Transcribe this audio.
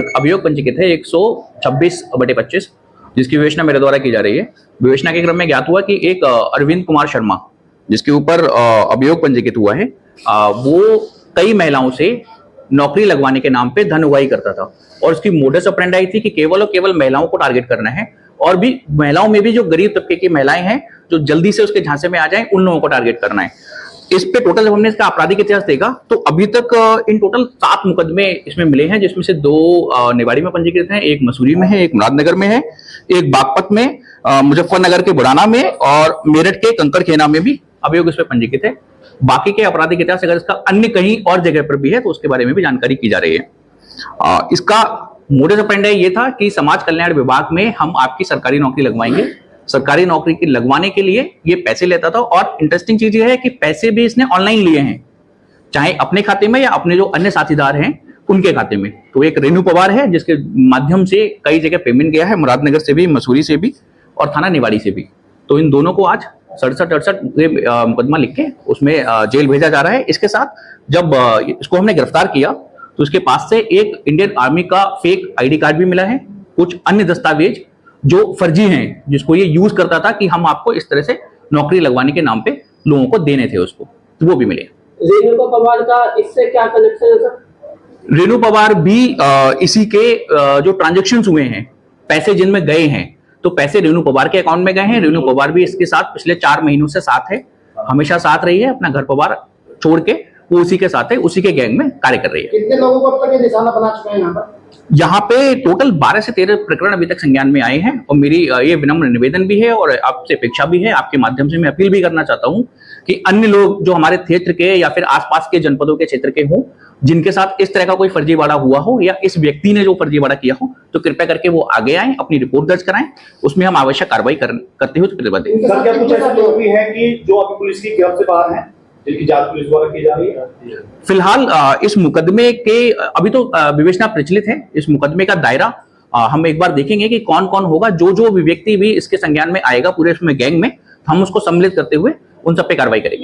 अभियोग पंजीकृत है 126/25, जिसकी विवेचना मेरे द्वारा की जा रही है। विवेचना के क्रम में ज्ञात हुआ कि एक अरविंद कुमार शर्मा, जिसके ऊपर अभियोग पंजीकृत हुआ है, वो कई महिलाओं से नौकरी लगवाने के नाम पे धन उगाही करता था और उसकी मोडस ऑपरेंडाई थी कि केवल और केवल महिलाओं को टारगेट करना है और भी महिलाओं में भी जो गरीब तबके की महिलाएं हैं जो जल्दी से उसके झांसे में आ जाएं, उन लोगों को टारगेट करना है। इस पे टोटल जब हमने इसका आपराधिक इतिहास देखा तो अभी तक इन टोटल 7 मुकदमे इसमें मिले हैं, जिसमें से 2 निवाड़ी में पंजीकृत हैं, एक मसूरी में है, एक मुरादनगर में है, एक बागपत में, मुजफ्फरनगर के बुराना में और मेरठ के कंकड़खेना में भी अभियोग इस पे पंजीकृत है। बाकी के आपराधिक इतिहास अगर इसका अन्य कहीं और जगह पर भी है तो उसके बारे में भी जानकारी की जा रही है। इसका मोडस ऑपरेंडाई ये था कि समाज कल्याण विभाग में हम आपकी सरकारी नौकरी लगवाएंगे। सरकारी नौकरी की लगवाने के लिए ये पैसे लेता था और इंटरेस्टिंग चीज ये है कि पैसे भी इसने ऑनलाइन लिए हैं, चाहे अपने खाते में या अपने जो अन्य साथीदार हैं उनके खाते में। तो एक रेणु पवार है जिसके माध्यम से कई जगह पेमेंट गया है, मुरादनगर से भी, मसूरी से भी और थाना निवाड़ी से भी। तो इन दोनों को आज 67 मुकदमा लिख के उसमें जेल भेजा जा रहा है। इसके साथ जब इसको हमने गिरफ्तार किया तो उसके पास से एक इंडियन आर्मी का फेक आईडी कार्ड भी मिला है, कुछ अन्य दस्तावेज जो फर्जी हैं, जिसको ये यूज करता था कि हम आपको इस तरह से नौकरी लगवाने के नाम पे लोगों को देने थे उसको, तो वो भी मिले। रेणु पवार का इससे क्या कनेक्शन है सर? रेणु पवार भी इसी के जो ट्रांजेक्शन्स हुए हैं, पैसे जिनमें गए हैं, तो पैसे रेणु पवार के अकाउंट में गए हैं। रेणु पवार भी इसके साथ पिछले 4 महीनों से साथ है, हमेशा साथ रही है, अपना घर पवार छोड़ के वो उसी के साथ है, उसी के गैंग में कार्य कर रही है। कितने लोगों को अब तक ये निशाना बना चुके हैं यहाँ पर? यहाँ पे टोटल 12 से 13 प्रकरण अभी तक संज्ञान में आए हैं और मेरी ये विनम्र निवेदन भी है और आपसे अपेक्षा भी है, आपके माध्यम से मैं अपील भी करना चाहता हूँ कि अन्य लोग जो हमारे क्षेत्र के या फिर आसपास के जनपदों के क्षेत्र के हों, जिनके साथ इस तरह का कोई फर्जीवाड़ा हुआ हो या इस व्यक्ति ने जो फर्जीवाड़ा किया हो, तो कृपया करके वो आगे आए, अपनी रिपोर्ट दर्ज कराएं, उसमें हम आवश्यक कार्रवाई करते हुए प्रतिबद्ध हैं। सर, क्या कुछ ऐसे लोग भी हैं कि जो अभी पुलिस की गिरफ्त से बाहर हैं, जिनकी जांच पुलिस द्वारा की जा रही है? फिलहाल इस मुकदमे के अभी तो विवेचना प्रचलित है। इस मुकदमे का दायरा हम एक बार देखेंगे कि कौन कौन होगा, जो व्यक्ति भी इसके संज्ञान में आएगा पूरे उसमें गैंग में, हम उसको सम्मिलित करते हुए उन सब पे कार्रवाई करेंगे।